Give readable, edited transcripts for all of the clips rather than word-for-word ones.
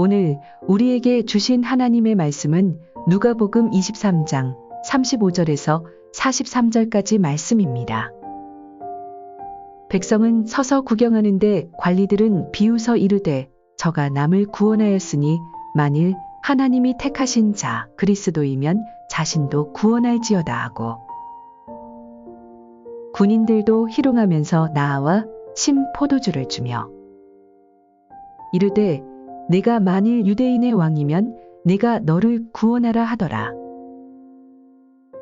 오늘 우리에게 주신 하나님의 말씀은 누가복음 23장 35절에서 43절까지 말씀입니다. 백성은 서서 구경하는데 관리들은 비웃어 이르되 저가 남을 구원하였으니 만일 하나님이 택하신 자 그리스도이면 자신도 구원할지어다 하고, 군인들도 희롱하면서 나아와 신 포도주를 주며 이르되 내가 만일 유대인의 왕이면 내가 너를 구원하라 하더라.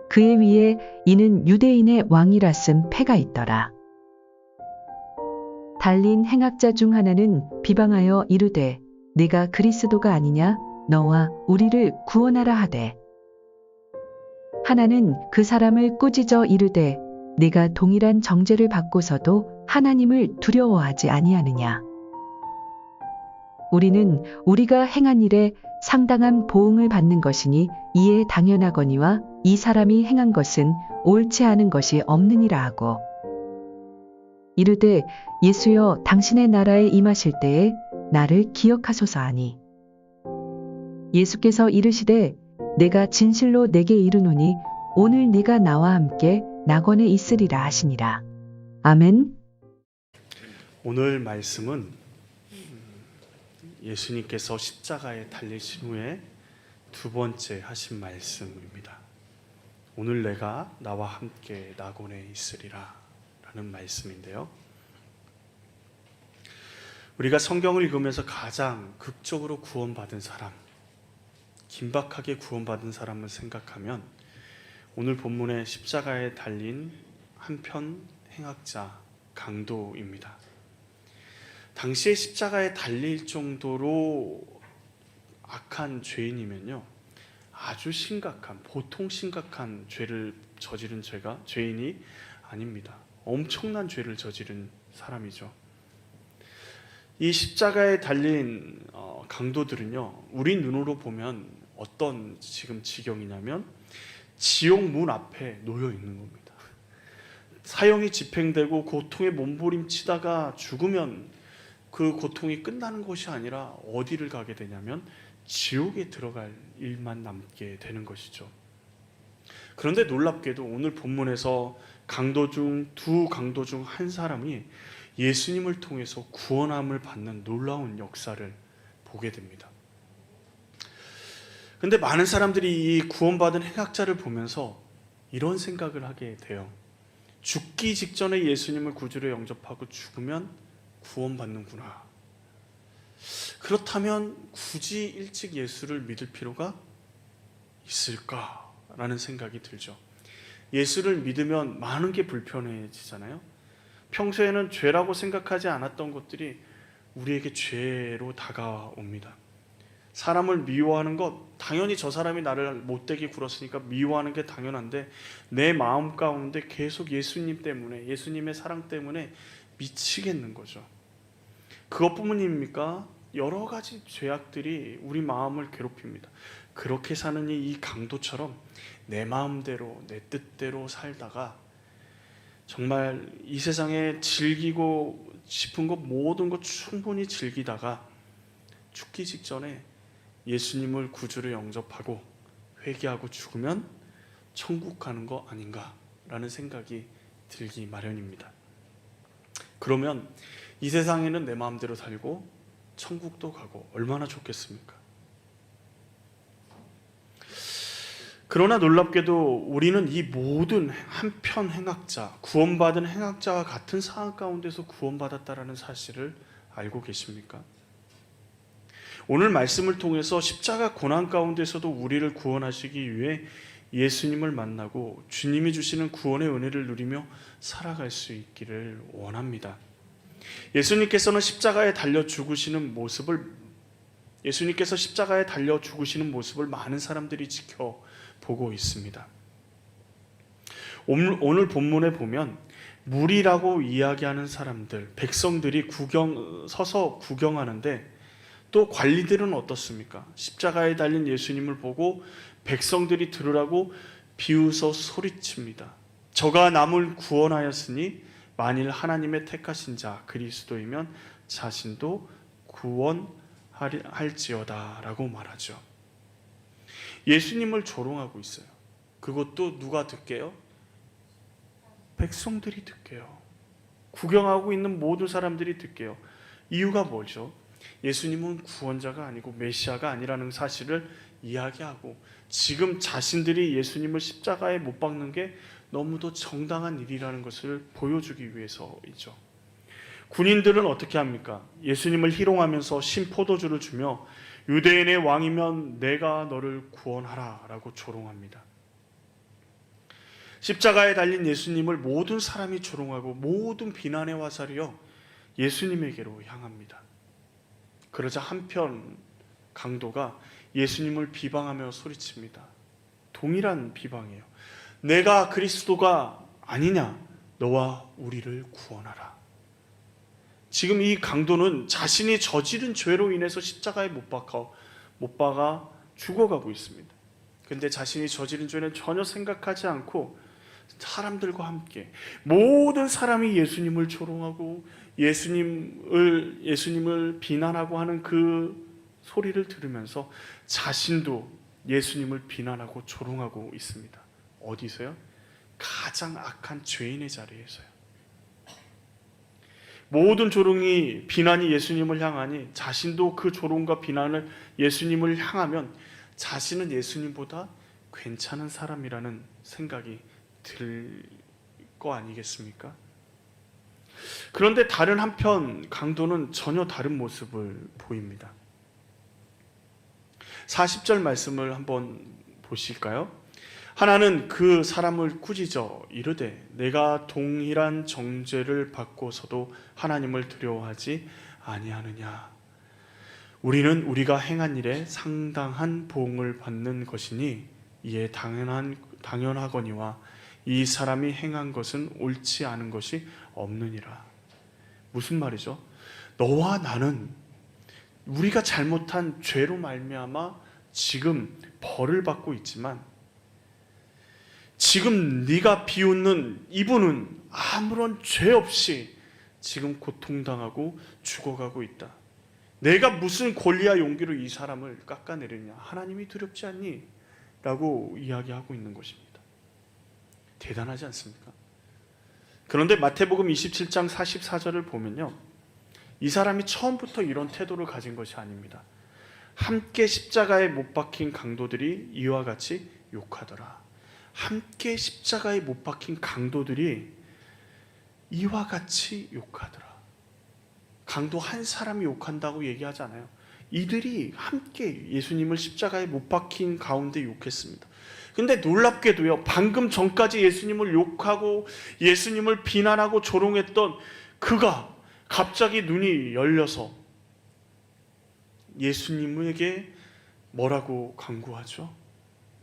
그의 위에 이는 유대인의 왕이라 쓴 패가 있더라. 달린 행악자 중 하나는 비방하여 이르되 내가 그리스도가 아니냐 너와 우리를 구원하라 하되, 하나는 그 사람을 꾸짖어 이르되 내가 동일한 정죄를 받고서도 하나님을 두려워하지 아니하느냐. 우리는 우리가 행한 일에 상당한 보응을 받는 것이니 이에 당연하거니와 이 사람이 행한 것은 옳지 않은 것이 없느니라 하고, 이르되 예수여 당신의 나라에 임하실 때에 나를 기억하소서 하니, 예수께서 이르시되 내가 진실로 내게 이르노니 오늘 네가 나와 함께 낙원에 있으리라 하시니라. 아멘. 오늘 말씀은 예수님께서 십자가에 달리신 후에 두 번째 하신 말씀입니다. 오늘 내가 나와 함께 낙원에 있으리라 라는 말씀인데요. 우리가 성경을 읽으면서 가장 극적으로 구원받은 사람, 긴박하게 구원받은 사람을 생각하면 오늘 본문의 십자가에 달린 한편 행악자 강도입니다. 당시에 십자가에 달릴 정도로 악한 죄인이면요, 아주 심각한, 보통 심각한 죄를 저지른 죄인이 아닙니다. 엄청난 죄를 저지른 사람이죠. 이 십자가에 달린 강도들은요, 우리 눈으로 보면 어떤 지금 지경이냐면 지옥 문 앞에 놓여 있는 겁니다. 사형이 집행되고 고통에 몸부림치다가 죽으면 그 고통이 끝나는 것이 아니라 어디를 가게 되냐면 지옥에 들어갈 일만 남게 되는 것이죠. 그런데 놀랍게도 오늘 본문에서 두 강도 중 한 사람이 예수님을 통해서 구원함을 받는 놀라운 역사를 보게 됩니다. 그런데 많은 사람들이 이 구원받은 행악자를 보면서 이런 생각을 하게 돼요. 죽기 직전에 예수님을 구주로 영접하고 죽으면 구원받는구나. 그렇다면 굳이 일찍 예수를 믿을 필요가 있을까라는 생각이 들죠. 예수를 믿으면 많은 게 불편해지잖아요. 평소에는 죄라고 생각하지 않았던 것들이 우리에게 죄로 다가옵니다. 사람을 미워하는 것, 당연히 저 사람이 나를 못되게 굴었으니까 미워하는 게 당연한데 내 마음 가운데 계속 예수님 때문에, 예수님의 사랑 때문에 미치겠는 거죠. 그것뿐입니까? 여러 가지 죄악들이 우리 마음을 괴롭힙니다. 그렇게 사는 이 강도처럼 내 마음대로, 내 뜻대로 살다가 정말 이 세상에 즐기고 싶은 것 모든 것 충분히 즐기다가 죽기 직전에 예수님을 구주로 영접하고 회개하고 죽으면 천국 가는 거 아닌가라는 생각이 들기 마련입니다. 그러면 이 세상에는 내 마음대로 살고 천국도 가고 얼마나 좋겠습니까? 그러나 놀랍게도 우리는 이 모든 한편 행악자, 구원받은 행악자와 같은 상황 가운데서 구원받았다라는 사실을 알고 계십니까? 오늘 말씀을 통해서 십자가 고난 가운데서도 우리를 구원하시기 위해 예수님을 만나고 주님이 주시는 구원의 은혜를 누리며 살아갈 수 있기를 원합니다. 예수님께서 십자가에 달려 죽으시는 모습을 많은 사람들이 지켜보고 있습니다. 오늘 본문에 보면 무리라고 이야기하는 사람들, 백성들이 서서 구경하는데 또 관리들은 어떻습니까? 십자가에 달린 예수님을 보고 백성들이 들으라고 비웃어 소리칩니다. 저가 남을 구원하였으니 만일 하나님의 택하신 자 그리스도이면 자신도 구원하리라 할지어다 라고 말하죠. 예수님을 조롱하고 있어요. 그것도 누가 듣게요? 백성들이 듣게요. 구경하고 있는 모든 사람들이 듣게요. 이유가 뭐죠? 예수님은 구원자가 아니고 메시아가 아니라는 사실을 이야기하고 지금 자신들이 예수님을 십자가에 못 박는 게 너무도 정당한 일이라는 것을 보여주기 위해서이죠. 군인들은 어떻게 합니까? 예수님을 희롱하면서 신포도주를 주며 유대인의 왕이면 내가 너를 구원하라 라고 조롱합니다. 십자가에 달린 예수님을 모든 사람이 조롱하고 모든 비난의 화살이요 예수님에게로 향합니다. 그러자 한편 강도가 예수님을 비방하며 소리칩니다. 동일한 비방이에요. 내가 그리스도가 아니냐? 너와 우리를 구원하라. 지금 이 강도는 자신이 저지른 죄로 인해서 십자가에 못 박아 죽어가고 있습니다. 그런데 자신이 저지른 죄는 전혀 생각하지 않고 사람들과 함께 모든 사람이 예수님을 조롱하고 예수님을 비난하고 하는 그 소리를 들으면서 자신도 예수님을 비난하고 조롱하고 있습니다. 어디서요? 가장 악한 죄인의 자리에서요. 모든 조롱이 비난이 예수님을 향하니 자신도 그 조롱과 비난을 예수님을 향하면 자신은 예수님보다 괜찮은 사람이라는 생각이 들 거 아니겠습니까? 그런데 다른 한편 강도는 전혀 다른 모습을 보입니다. 40절 말씀을 한번 보실까요? 하나는 그 사람을 꾸짖어 이르되 내가 동일한 정죄를 받고서도 하나님을 두려워하지 아니하느냐. 우리는 우리가 행한 일에 상당한 보응을 받는 것이니 이에 당연하거니와 이 사람이 행한 것은 옳지 않은 것이 없느니라. 무슨 말이죠? 너와 나는 우리가 잘못한 죄로 말미암아 지금 벌을 받고 있지만 지금 네가 비웃는 이분은 아무런 죄 없이 지금 고통당하고 죽어가고 있다. 내가 무슨 권리와 용기로 이 사람을 깎아내리냐? 하나님이 두렵지 않니? 라고 이야기하고 있는 것입니다. 대단하지 않습니까? 그런데 마태복음 27장 44절을 보면요, 이 사람이 처음부터 이런 태도를 가진 것이 아닙니다. 함께 십자가에 못 박힌 강도들이 이와 같이 욕하더라. 함께 십자가에 못 박힌 강도들이 이와 같이 욕하더라. 강도 한 사람이 욕한다고 얘기하잖아요. 이들이 함께 예수님을 십자가에 못 박힌 가운데 욕했습니다. 근데 놀랍게도요, 방금 전까지 예수님을 욕하고 예수님을 비난하고 조롱했던 그가 갑자기 눈이 열려서 예수님에게 뭐라고 간구하죠?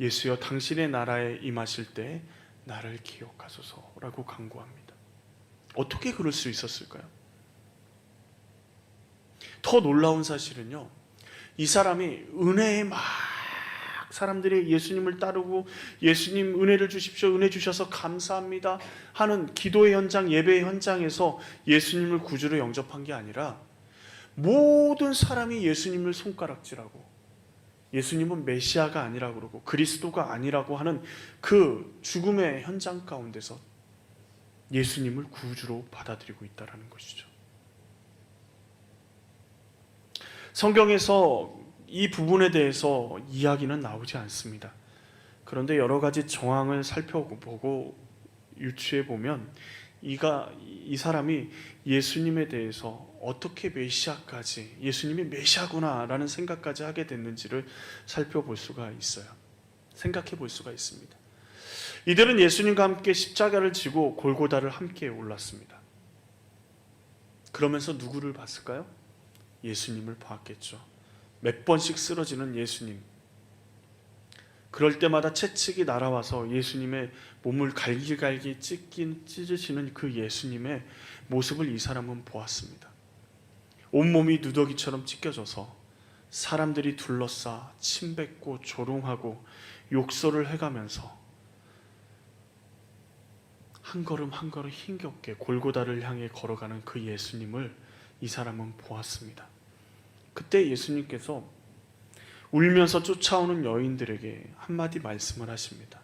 예수여 당신의 나라에 임하실 때 나를 기억하소서라고 간구합니다. 어떻게 그럴 수 있었을까요? 더 놀라운 사실은요, 이 사람이 은혜에 막 사람들이 예수님을 따르고 예수님 은혜를 주십시오, 은혜 주셔서 감사합니다 하는 기도의 현장, 예배의 현장에서 예수님을 구주로 영접한 게 아니라 모든 사람이 예수님을 손가락질하고 예수님은 메시아가 아니라고 그러고 그리스도가 아니라고 하는 그 죽음의 현장 가운데서 예수님을 구주로 받아들이고 있다는 것이죠. 성경에서 이 부분에 대해서 이야기는 나오지 않습니다. 그런데 여러 가지 정황을 살펴보고 유추해 보면 이 사람이 예수님에 대해서 어떻게 메시아까지, 예수님이 메시아구나라는 생각까지 하게 됐는지를 살펴볼 수가 있어요. 생각해 볼 수가 있습니다. 이들은 예수님과 함께 십자가를 지고 골고다를 함께 올랐습니다. 그러면서 누구를 봤을까요? 예수님을 봤겠죠. 몇 번씩 쓰러지는 예수님. 그럴 때마다 채찍이 날아와서 예수님의 몸을 갈기갈기 찢으시는 그 예수님의 모습을 이 사람은 보았습니다. 온몸이 누더기처럼 찢겨져서 사람들이 둘러싸 침뱉고 조롱하고 욕설을 해가면서 한 걸음 한 걸음 힘겹게 골고다를 향해 걸어가는 그 예수님을 이 사람은 보았습니다. 그때 예수님께서 울면서 쫓아오는 여인들에게 한마디 말씀을 하십니다.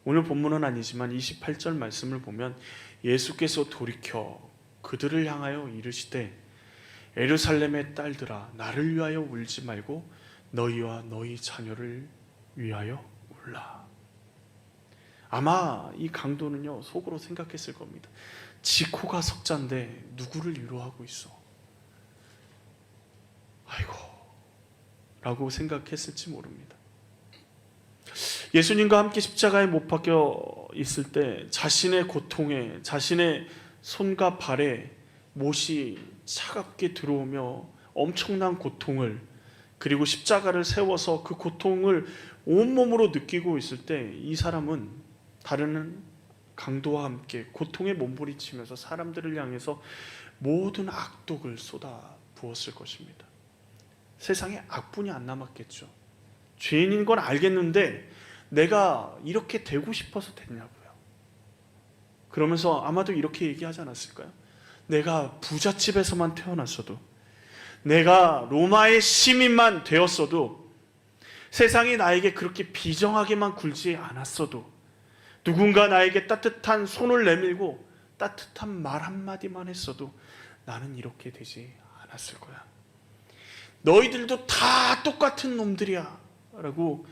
오늘 본문은 아니지만 28절 말씀을 보면 예수께서 돌이켜 그들을 향하여 이르시되 예루살렘의 딸들아 나를 위하여 울지 말고 너희와 너희 자녀를 위하여 울라. 아마 이 강도는요 속으로 생각했을 겁니다. 지 코가 석자인데 누구를 위로하고 있어? 아이고 라고 생각했을지 모릅니다. 예수님과 함께 십자가에 못 박혀 있을 때 자신의 고통에, 자신의 손과 발에 못이 차갑게 들어오며 엄청난 고통을, 그리고 십자가를 세워서 그 고통을 온몸으로 느끼고 있을 때 이 사람은 다른 강도와 함께 고통에 몸부림치면서 사람들을 향해서 모든 악독을 쏟아 부었을 것입니다. 세상에 악분이 안 남았겠죠. 죄인인 건 알겠는데 내가 이렇게 되고 싶어서 됐냐고요. 그러면서 아마도 이렇게 얘기하지 않았을까요? 내가 부잣집에서만 태어났어도, 내가 로마의 시민만 되었어도, 세상이 나에게 그렇게 비정하게만 굴지 않았어도, 누군가 나에게 따뜻한 손을 내밀고 따뜻한 말 한마디만 했어도 나는 이렇게 되지 않았을 거야. 너희들도 다 똑같은 놈들이야 라고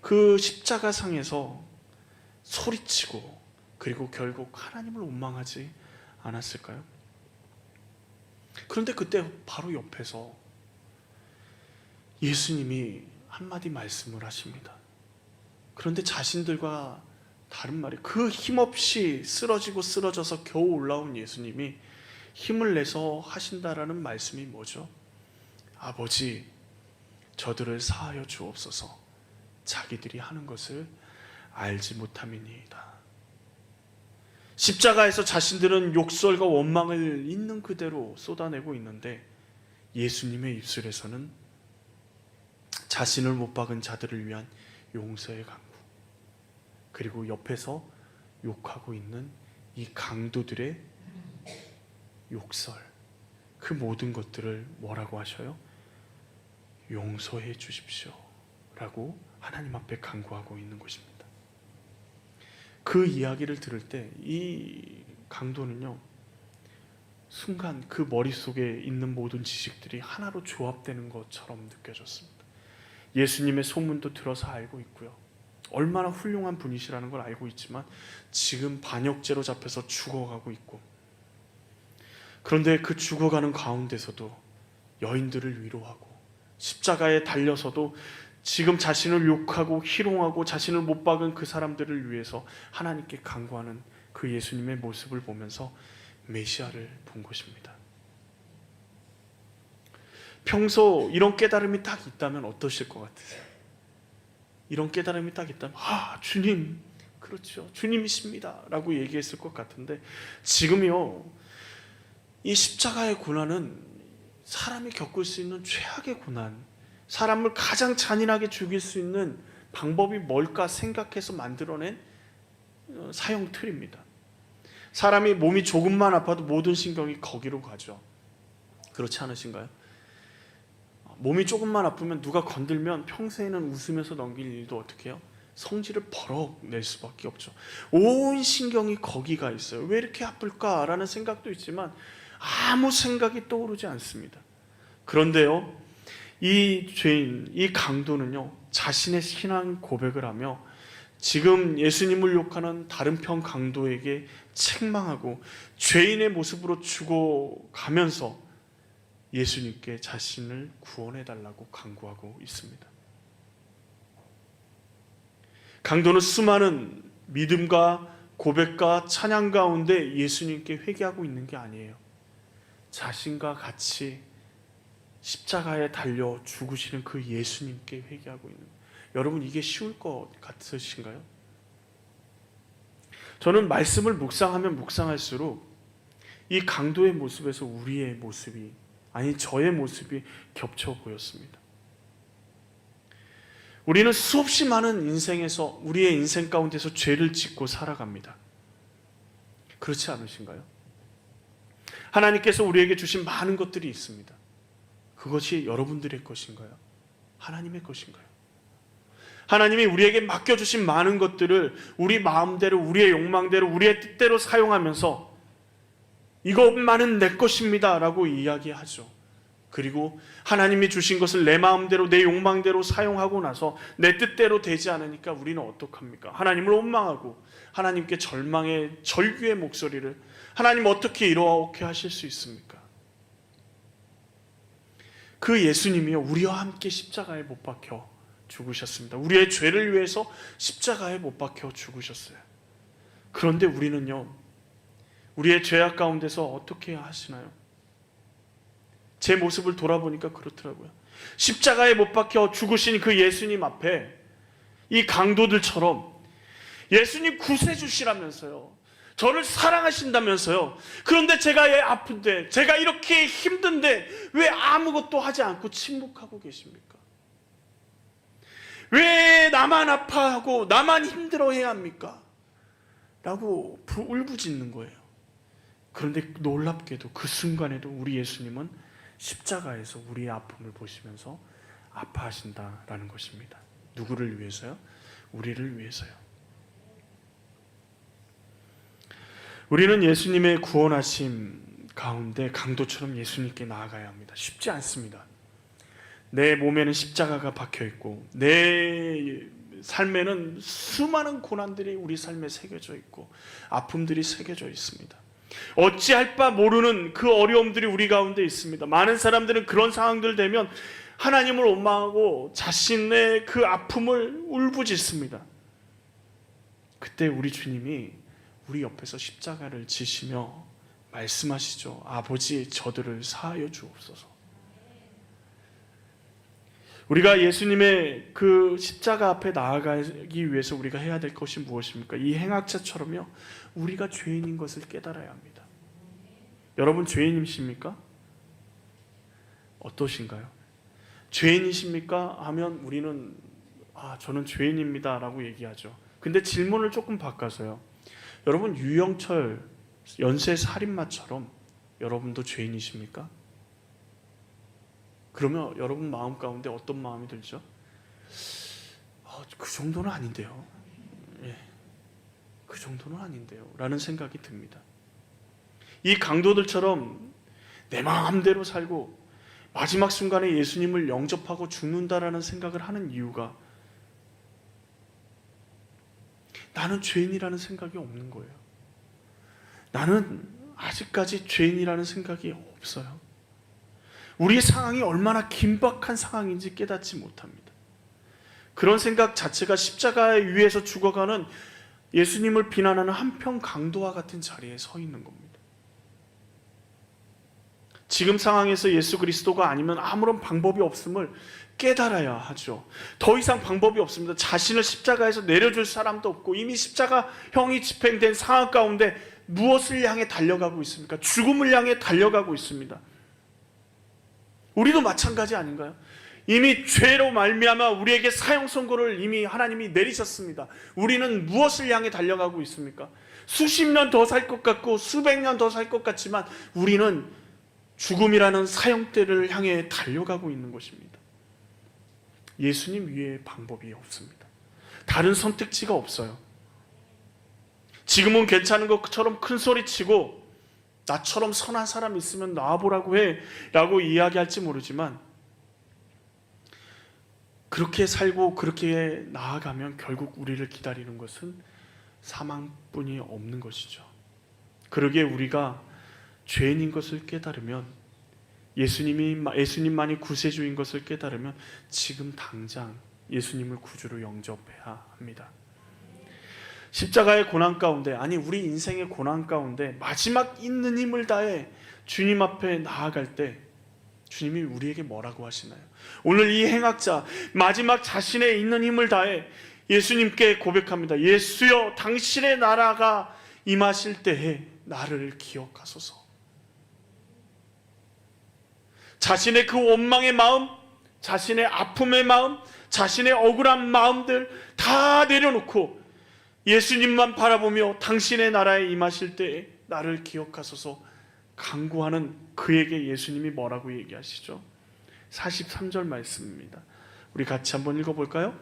그 십자가상에서 소리치고, 그리고 결국 하나님을 원망하지 않았을까요? 그런데 그때 바로 옆에서 예수님이 한마디 말씀을 하십니다. 그런데 자신들과 다른 말이, 그 힘없이 쓰러지고 쓰러져서 겨우 올라온 예수님이 힘을 내서 하신다라는 말씀이 뭐죠? 아버지, 저들을 사하여 주옵소서. 자기들이 하는 것을 알지 못함이니이다. 십자가에서 자신들은 욕설과 원망을 있는 그대로 쏟아내고 있는데 예수님의 입술에서는 자신을 못 박은 자들을 위한 용서의 강구, 그리고 옆에서 욕하고 있는 이 강도들의 욕설, 그 모든 것들을 뭐라고 하셔요? 용서해 주십시오 라고 하나님 앞에 간구하고 있는 것입니다. 그 이야기를 들을 때 이 강도는요 순간 그 머릿속에 있는 모든 지식들이 하나로 조합되는 것처럼 느껴졌습니다. 예수님의 소문도 들어서 알고 있고요, 얼마나 훌륭한 분이시라는 걸 알고 있지만 지금 반역죄로 잡혀서 죽어가고 있고, 그런데 그 죽어가는 가운데서도 여인들을 위로하고 십자가에 달려서도 지금 자신을 욕하고 희롱하고 자신을 못 박은 그 사람들을 위해서 하나님께 간구하는 그 예수님의 모습을 보면서 메시아를 본 것입니다. 평소 이런 깨달음이 딱 있다면 어떠실 것 같으세요? 이런 깨달음이 딱 있다면 주님, 그렇죠, 주님이십니다 라고 얘기했을 것 같은데, 지금요 이 십자가의 고난은 사람이 겪을 수 있는 최악의 고난, 사람을 가장 잔인하게 죽일 수 있는 방법이 뭘까 생각해서 만들어낸 사형 틀입니다. 사람이 몸이 조금만 아파도 모든 신경이 거기로 가죠. 그렇지 않으신가요? 몸이 조금만 아프면 누가 건들면 평소에는 웃으면서 넘길 일도 어떻게 해요? 성질을 버럭 낼 수밖에 없죠. 온 신경이 거기가 있어요. 왜 이렇게 아플까라는 생각도 있지만 아무 생각이 떠오르지 않습니다. 그런데요, 이 죄인, 이 강도는요 자신의 신앙 고백을 하며 지금 예수님을 욕하는 다른 편 강도에게 책망하고 죄인의 모습으로 죽어가면서 예수님께 자신을 구원해달라고 간구하고 있습니다. 강도는 수많은 믿음과 고백과 찬양 가운데 예수님께 회개하고 있는 게 아니에요. 자신과 같이 십자가에 달려 죽으시는 그 예수님께 회개하고 있는 거예요. 여러분, 이게 쉬울 것 같으신가요? 저는 말씀을 묵상하면 묵상할수록 이 강도의 모습에서 우리의 모습이, 아니 저의 모습이 겹쳐 보였습니다. 우리는 수없이 많은 인생에서, 우리의 인생 가운데서 죄를 짓고 살아갑니다. 그렇지 않으신가요? 하나님께서 우리에게 주신 많은 것들이 있습니다. 그 그것이 여러분들의 것인가요? 하나님의 것인가요? 하나님이 우리에게 맡겨주신 많은 것들을 우리 마음대로, 우리의 욕망대로, 우리의 뜻대로 사용하면서 이것만은 내 것입니다 라고 이야기하죠. 그리고 하나님이 주신 것을 내 마음대로, 내 욕망대로 사용하고 나서 내 뜻대로 되지 않으니까 우리는 어떡합니까? 하나님을 원망하고 하나님께 절망의 절규의 목소리를, 하나님 어떻게 이렇게 하실 수 있습니까? 그 예수님이요, 우리와 함께 십자가에 못 박혀 죽으셨습니다. 우리의 죄를 위해서 십자가에 못 박혀 죽으셨어요. 그런데 우리는요, 우리의 죄악 가운데서 어떻게 하시나요? 제 모습을 돌아보니까 그렇더라고요. 십자가에 못 박혀 죽으신 그 예수님 앞에 이 강도들처럼 예수님 구세주시라면서요, 저를 사랑하신다면서요, 그런데 제가 아픈데, 제가 이렇게 힘든데 왜 아무것도 하지 않고 침묵하고 계십니까? 왜 나만 아파하고 나만 힘들어해야 합니까? 라고 울부짖는 거예요. 그런데 놀랍게도 그 순간에도 우리 예수님은 십자가에서 우리의 아픔을 보시면서 아파하신다라는 것입니다. 누구를 위해서요? 우리를 위해서요. 우리는 예수님의 구원하심 가운데 강도처럼 예수님께 나아가야 합니다. 쉽지 않습니다. 내 몸에는 십자가가 박혀있고 내 삶에는 수많은 고난들이 우리 삶에 새겨져 있고 아픔들이 새겨져 있습니다. 어찌할 바 모르는 그 어려움들이 우리 가운데 있습니다. 많은 사람들은 그런 상황들 되면 하나님을 원망하고 자신의 그 아픔을 울부짖습니다. 그때 우리 주님이 우리 옆에서 십자가를 지시며 말씀하시죠. 아버지, 저들을 사하여 주옵소서. 우리가 예수님의 그 십자가 앞에 나아가기 위해서 우리가 해야 될 것이 무엇입니까? 이 행악자처럼요, 우리가 죄인인 것을 깨달아야 합니다. 여러분 죄인이십니까? 어떠신가요? 죄인이십니까? 하면 우리는 저는 죄인입니다 라고 얘기하죠. 근데 질문을 조금 바꿔서요, 여러분 유영철 연쇄살인마처럼 여러분도 죄인이십니까? 그러면 여러분 마음 가운데 어떤 마음이 들죠? 그 정도는 아닌데요. 그 정도는 아닌데요 라는 생각이 듭니다. 이 강도들처럼 내 마음대로 살고 마지막 순간에 예수님을 영접하고 죽는다라는 생각을 하는 이유가 나는 죄인이라는 생각이 없는 거예요. 나는 아직까지 죄인이라는 생각이 없어요. 우리의 상황이 얼마나 긴박한 상황인지 깨닫지 못합니다. 그런 생각 자체가 십자가 위에서 죽어가는 예수님을 비난하는 한평 강도와 같은 자리에 서 있는 겁니다. 지금 상황에서 예수 그리스도가 아니면 아무런 방법이 없음을 깨달아야 하죠. 더 이상 방법이 없습니다. 자신을 십자가에서 내려줄 사람도 없고 이미 십자가형이 집행된 상황 가운데 무엇을 향해 달려가고 있습니까? 죽음을 향해 달려가고 있습니다. 우리도 마찬가지 아닌가요? 이미 죄로 말미암아 우리에게 사형 선고를 이미 하나님이 내리셨습니다. 우리는 무엇을 향해 달려가고 있습니까? 수십 년 더 살 것 같고 수백 년 더 살 것 같지만 우리는 죽음이라는 사형대를 향해 달려가고 있는 것입니다. 예수님 위에 방법이 없습니다. 다른 선택지가 없어요. 지금은 괜찮은 것처럼 큰 소리치고 나처럼 선한 사람 있으면 나와보라고 해 라고 이야기할지 모르지만 그렇게 살고 그렇게 나아가면 결국 우리를 기다리는 것은 사망뿐이 없는 것이죠. 그러기에 우리가 죄인인 것을 깨달으면, 예수님만이 구세주인 것을 깨달으면 지금 당장 예수님을 구주로 영접해야 합니다. 십자가의 고난 가운데, 아니 우리 인생의 고난 가운데 마지막 있는 힘을 다해 주님 앞에 나아갈 때 주님이 우리에게 뭐라고 하시나요? 오늘 이 행악자 마지막 자신의 있는 힘을 다해 예수님께 고백합니다. 예수여, 당신의 나라가 임하실 때에 나를 기억하소서. 자신의 그 원망의 마음, 자신의 아픔의 마음, 자신의 억울한 마음들 다 내려놓고 예수님만 바라보며 당신의 나라에 임하실 때에 나를 기억하소서 간구하는 그에게 예수님이 뭐라고 얘기하시죠? 43절 말씀입니다. 우리 같이 한번 읽어볼까요?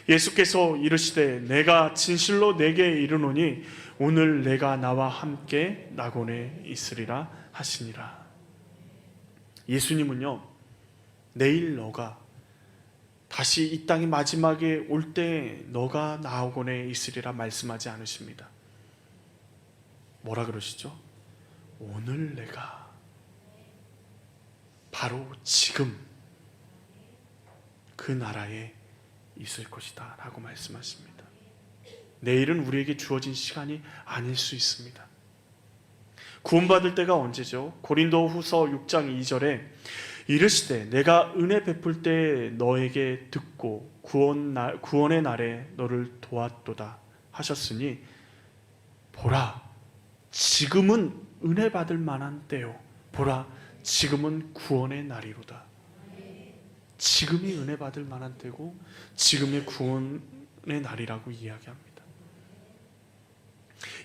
예수께서 이르시되 내가 진실로 내게 이르노니 오늘 내가 나와 함께 낙원에 있으리라 하시니라. 예수님은요, 내일 너가 다시 이 땅의 마지막에 올 때 너가 낙원에 있으리라 말씀하지 않으십니다. 뭐라 그러시죠? 오늘 내가 바로 지금 그 나라에 있을 것이다 라고 말씀하십니다. 내일은 우리에게 주어진 시간이 아닐 수 있습니다. 구원받을 때가 언제죠? 고린도후서 6장 2절에 이르시되 내가 은혜 베풀 때 너에게 듣고 구원의 날에 너를 도왔도다 하셨으니 보라 지금은 은혜 받을 만한 때요 보라 지금은 구원의 날이로다. 지금이 은혜 받을 만한 때고 지금의 구원의 날이라고 이야기합니다.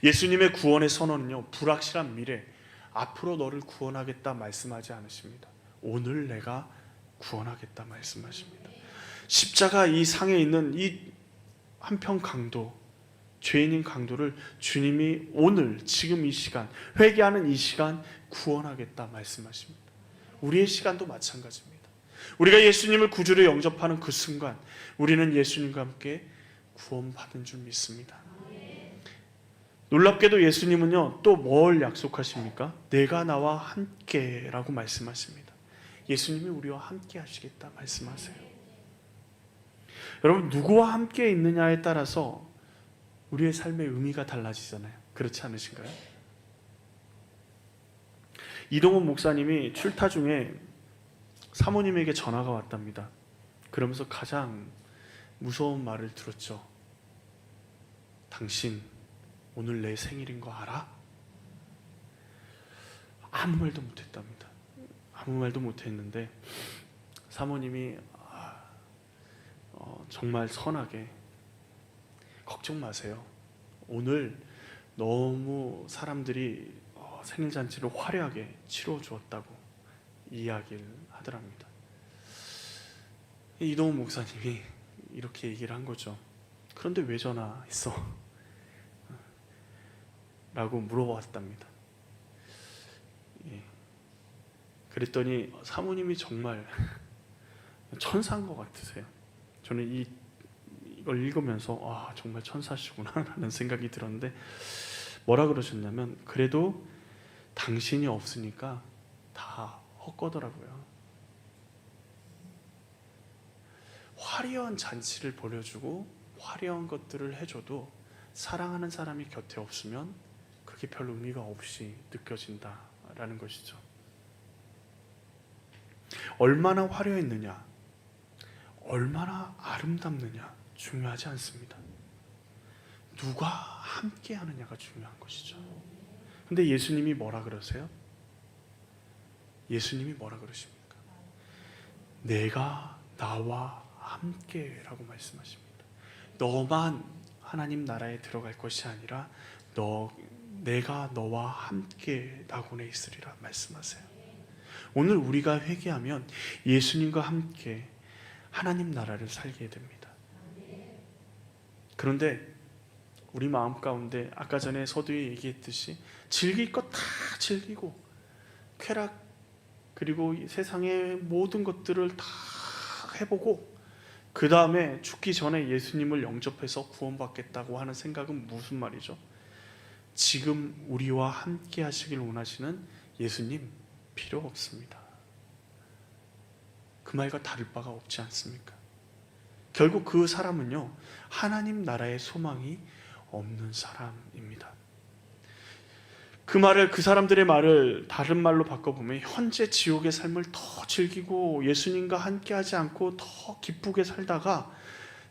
예수님의 구원의 선언은요, 불확실한 미래, 앞으로 너를 구원하겠다 말씀하지 않으십니다. 오늘 내가 구원하겠다 말씀하십니다. 십자가 이 상에 있는 이 한편 강도, 죄인인 강도를 주님이 오늘 지금 이 시간, 회개하는 이 시간 구원하겠다 말씀하십니다. 우리의 시간도 마찬가지입니다. 우리가 예수님을 구주로 영접하는 그 순간 우리는 예수님과 함께 구원받은 줄 믿습니다. 놀랍게도 예수님은요, 또 뭘 약속하십니까? 내가 나와 함께 라고 말씀하십니다. 예수님이 우리와 함께 하시겠다 말씀하세요. 여러분, 누구와 함께 있느냐에 따라서 우리의 삶의 의미가 달라지잖아요. 그렇지 않으신가요? 이동훈 목사님이 출타 중에 사모님에게 전화가 왔답니다. 그러면서 가장 무서운 말을 들었죠. 당신 오늘 내 생일인 거 알아? 아무 말도 못했답니다. 아무 말도 못했는데 사모님이 정말 선하게 걱정 마세요. 오늘 너무 사람들이 생일잔치를 화려하게 치러 주었다고 이야기를 하더랍니다. 이동훈 목사님이 이렇게 얘기를 한 거죠. 그런데 왜 전화했어? 라고 물어봤답니다. 그랬더니 사모님이 정말 천사인 것 같으세요. 저는 이걸 읽으면서 정말 천사시구나 라는 생각이 들었는데 뭐라 그러셨냐면 그래도 당신이 없으니까 다 헛거더라고요. 화려한 잔치를 벌여주고 화려한 것들을 해줘도 사랑하는 사람이 곁에 없으면 그게 별 의미가 없이 느껴진다라는 것이죠. 얼마나 화려했느냐, 얼마나 아름답느냐 중요하지 않습니다. 누가 함께 하느냐가 중요한 것이죠. 근데 예수님이 뭐라 그러세요? 예수님이 뭐라 그러십니까? 내가 나와 함께라고 말씀하십니다. 너만 하나님 나라에 들어갈 것이 아니라 내가 너와 함께 낙원에 있으리라 말씀하세요. 오늘 우리가 회개하면 예수님과 함께 하나님 나라를 살게 됩니다. 그런데 우리 마음 가운데 아까 전에 서두에 얘기했듯이 즐길 것 다 즐기고 쾌락 그리고 세상의 모든 것들을 다 해보고 그 다음에 죽기 전에 예수님을 영접해서 구원받겠다고 하는 생각은 무슨 말이죠? 지금 우리와 함께 하시길 원하시는 예수님 필요 없습니다. 그 말과 다를 바가 없지 않습니까? 결국 그 사람은요, 하나님 나라의 소망이 없는 사람입니다. 그 사람들의 말을 다른 말로 바꿔보면 현재 지옥의 삶을 더 즐기고 예수님과 함께하지 않고 더 기쁘게 살다가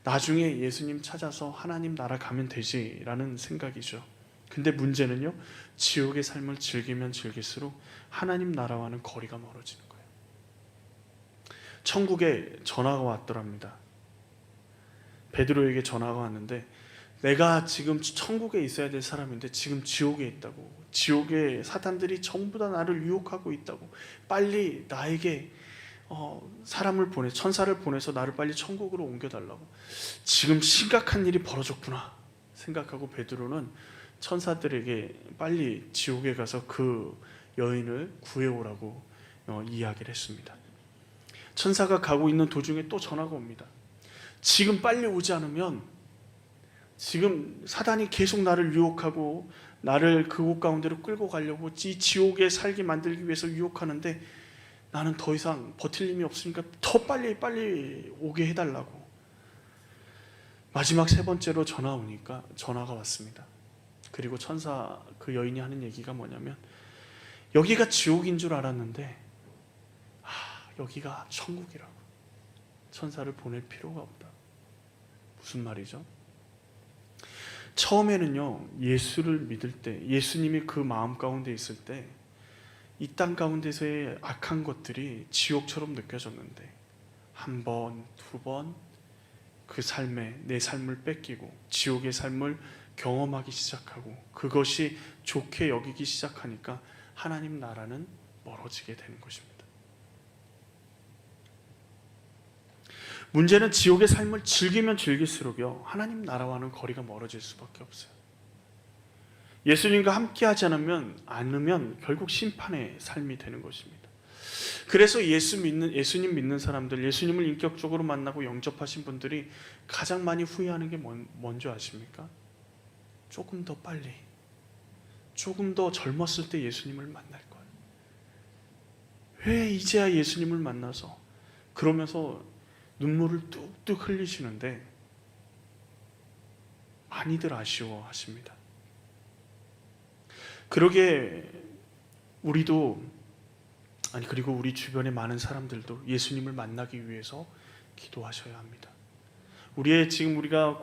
나중에 예수님 찾아서 하나님 나라 가면 되지라는 생각이죠. 근데 문제는요, 지옥의 삶을 즐기면 즐길수록 하나님 나라와는 거리가 멀어지는 거예요. 천국에 전화가 왔더랍니다. 베드로에게 전화가 왔는데 내가 지금 천국에 있어야 될 사람인데 지금 지옥에 있다고, 지옥에 사탄들이 전부 다 나를 유혹하고 있다고, 빨리 나에게 사람을 천사를 보내서 나를 빨리 천국으로 옮겨달라고. 지금 심각한 일이 벌어졌구나 생각하고 베드로는 천사들에게 빨리 지옥에 가서 그 여인을 구해오라고 이야기를 했습니다. 천사가 가고 있는 도중에 또 전화가 옵니다. 지금 빨리 오지 않으면 지금 사단이 계속 나를 유혹하고 나를 그곳 가운데로 끌고 가려고 이 지옥에 살게 만들기 위해서 유혹하는데 나는 더 이상 버틸 힘이 없으니까 더 빨리 오게 해달라고. 마지막 세 번째로 전화가 왔습니다. 그리고 그 여인이 하는 얘기가 뭐냐면, 여기가 지옥인 줄 알았는데 여기가 천국이라고. 천사를 보낼 필요가 없다. 무슨 말이죠? 처음에는요, 예수를 믿을 때, 예수님이 그 마음 가운데 있을 때 이 땅 가운데서의 악한 것들이 지옥처럼 느껴졌는데 한 번, 두 번 그 내 삶을 뺏기고 지옥의 삶을 경험하기 시작하고 그것이 좋게 여기기 시작하니까 하나님 나라는 멀어지게 되는 것입니다. 문제는 지옥의 삶을 즐기면 즐길수록요, 하나님 나라와는 거리가 멀어질 수밖에 없어요. 예수님과 함께하지 않으면 결국 심판의 삶이 되는 것입니다. 그래서 예수님 믿는 사람들, 예수님을 인격적으로 만나고 영접하신 분들이 가장 많이 후회하는 게 뭔지 아십니까? 조금 더 빨리, 조금 더 젊었을 때 예수님을 만날 걸. 왜 이제야 예수님을 만나서, 그러면서 눈물을 뚝뚝 흘리시는데 많이들 아쉬워하십니다. 그러게 그리고 우리 주변의 많은 사람들도 예수님을 만나기 위해서 기도하셔야 합니다. 우리가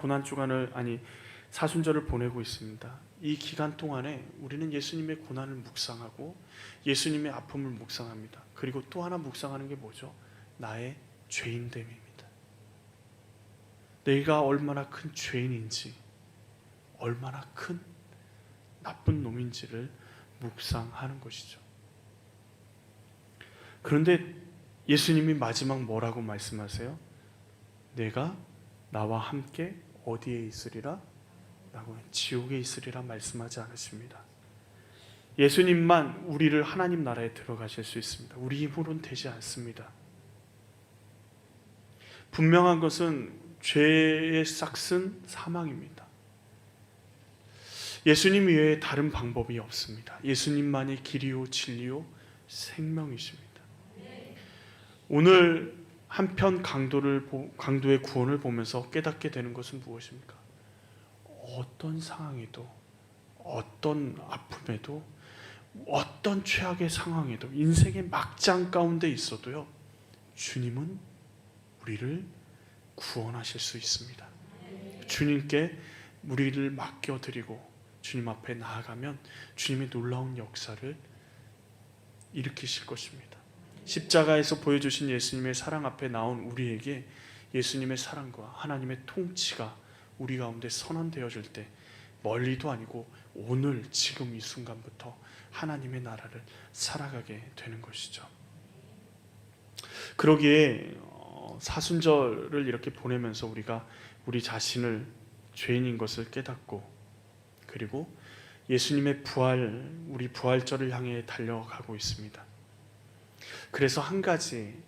사순절을 보내고 있습니다. 이 기간 동안에 우리는 예수님의 고난을 묵상하고 예수님의 아픔을 묵상합니다. 그리고 또 하나 묵상하는 게 뭐죠? 나의 죄인됨입니다. 내가 얼마나 큰 죄인인지, 얼마나 큰 나쁜 놈인지를 묵상하는 것이죠. 그런데 예수님이 마지막 뭐라고 말씀하세요? 내가 나와 함께 어디에 있으리라? 라고, 지옥에 있으리라 말씀하지 않으십니다. 예수님만 우리를 하나님 나라에 들어가실 수 있습니다. 우리 힘으로는 되지 않습니다. 분명한 것은 죄의 싹슨 사망입니다. 예수님 외에 다른 방법이 없습니다. 예수님만이 길이요 진리요 생명이십니다. 오늘 한편 강도의 구원을 보면서 깨닫게 되는 것은 무엇입니까? 어떤 상황에도, 어떤 아픔에도, 어떤 최악의 상황에도, 인생의 막장 가운데 있어도요, 주님은 우리를 구원하실 수 있습니다. 주님께 우리를 맡겨드리고 주님 앞에 나아가면 주님의 놀라운 역사를 일으키실 것입니다. 십자가에서 보여주신 예수님의 사랑 앞에 나온 우리에게 예수님의 사랑과 하나님의 통치가 우리 가운데 선언되어질 때 멀리도 아니고 오늘 지금 이 순간부터 하나님의 나라를 살아가게 되는 것이죠. 그러기에 사순절을 이렇게 보내면서 우리가 우리 자신을 죄인인 것을 깨닫고, 그리고 예수님의 우리 부활절을 향해 달려가고 있습니다. 그래서 한 가지,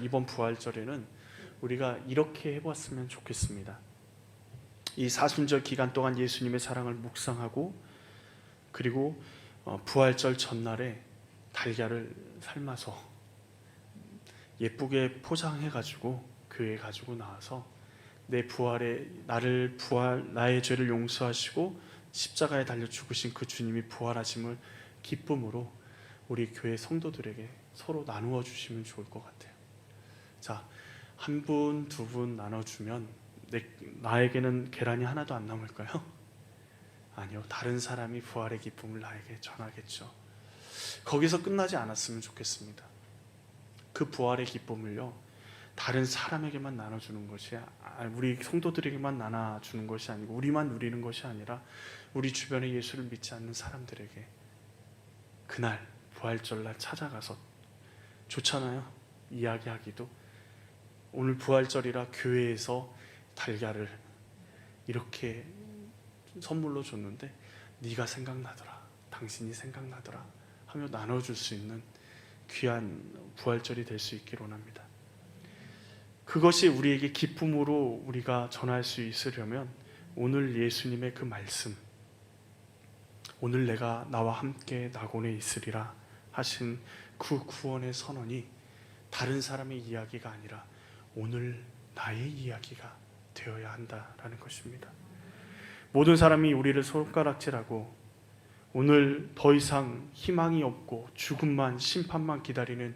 이번 부활절에는 우리가 이렇게 해봤으면 좋겠습니다. 이 사순절 기간 동안 예수님의 사랑을 묵상하고, 그리고 부활절 전날에 달걀을 삶아서 예쁘게 포장해가지고 교회에 가지고 나와서 나의 죄를 용서하시고 십자가에 달려 죽으신 그 주님이 부활하심을 기쁨으로 우리 교회 성도들에게 서로 나누어 주시면 좋을 것 같아요. 자, 한 분, 두 분 나눠주면 나에게는 계란이 하나도 안 남을까요? 아니요, 다른 사람이 부활의 기쁨을 나에게 전하겠죠. 거기서 끝나지 않았으면 좋겠습니다. 그 부활의 기쁨을요, 다른 사람에게만 나눠주는 것이, 우리 성도들에게만 나눠주는 것이 아니고 우리만 누리는 것이 아니라 우리 주변에 예수를 믿지 않는 사람들에게 그날 부활절날 찾아가서, 좋잖아요. 이야기하기도, 오늘 부활절이라 교회에서 달걀을 이렇게 선물로 줬는데 네가 생각나더라, 당신이 생각나더라 하며 나눠줄 수 있는 귀한 부활절이 될 수 있기를 원합니다. 그것이 우리에게 기쁨으로 우리가 전할 수 있으려면 오늘 예수님의 그 말씀, 오늘 내가 나와 함께 낙원에 있으리라 하신 그 구원의 선언이 다른 사람의 이야기가 아니라 오늘 나의 이야기가 되어야 한다라는 것입니다. 모든 사람이 우리를 손가락질하고 오늘 더 이상 희망이 없고 죽음만, 심판만 기다리는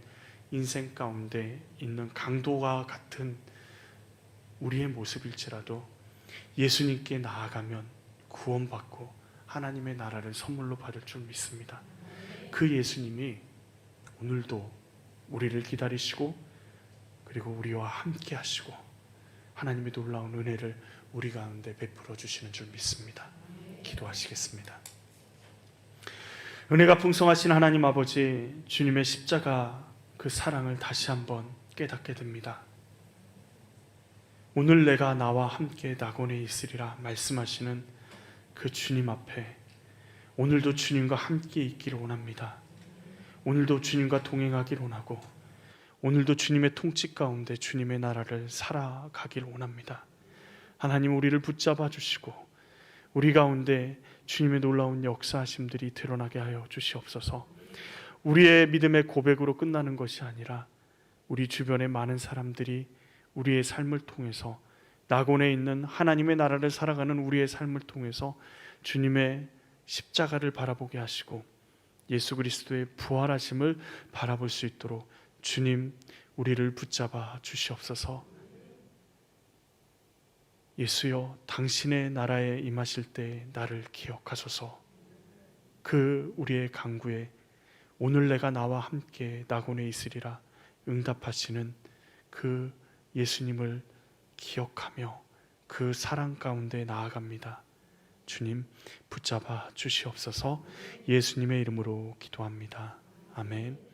인생 가운데 있는 강도와 같은 우리의 모습일지라도 예수님께 나아가면 구원받고 하나님의 나라를 선물로 받을 줄 믿습니다. 그 예수님이 오늘도 우리를 기다리시고 그리고 우리와 함께 하시고 하나님의 놀라운 은혜를 우리 가운데 베풀어 주시는 줄 믿습니다. 기도하시겠습니다. 은혜가 풍성하신 하나님 아버지, 주님의 십자가 그 사랑을 다시 한번 깨닫게 됩니다. 오늘 내가 나와 함께 낙원에 있으리라 말씀하시는 그 주님 앞에 오늘도 주님과 함께 있기를 원합니다. 오늘도 주님과 동행하기를 원하고 오늘도 주님의 통치 가운데 주님의 나라를 살아가기를 원합니다. 하나님, 우리를 붙잡아 주시고 우리 가운데 주님의 놀라운 역사하심들이 드러나게 하여 주시옵소서. 우리의 믿음의 고백으로 끝나는 것이 아니라 우리 주변의 많은 사람들이 우리의 삶을 통해서 낙원에 있는 하나님의 나라를 살아가는 우리의 삶을 통해서 주님의 십자가를 바라보게 하시고 예수 그리스도의 부활하심을 바라볼 수 있도록 주님, 우리를 붙잡아 주시옵소서. 예수여, 당신의 나라에 임하실 때 나를 기억하소서. 그 우리의 간구에 오늘 내가 나와 함께 낙원에 있으리라 응답하시는 그 예수님을 기억하며 그 사랑 가운데 나아갑니다. 주님, 붙잡아 주시옵소서. 예수님의 이름으로 기도합니다. 아멘.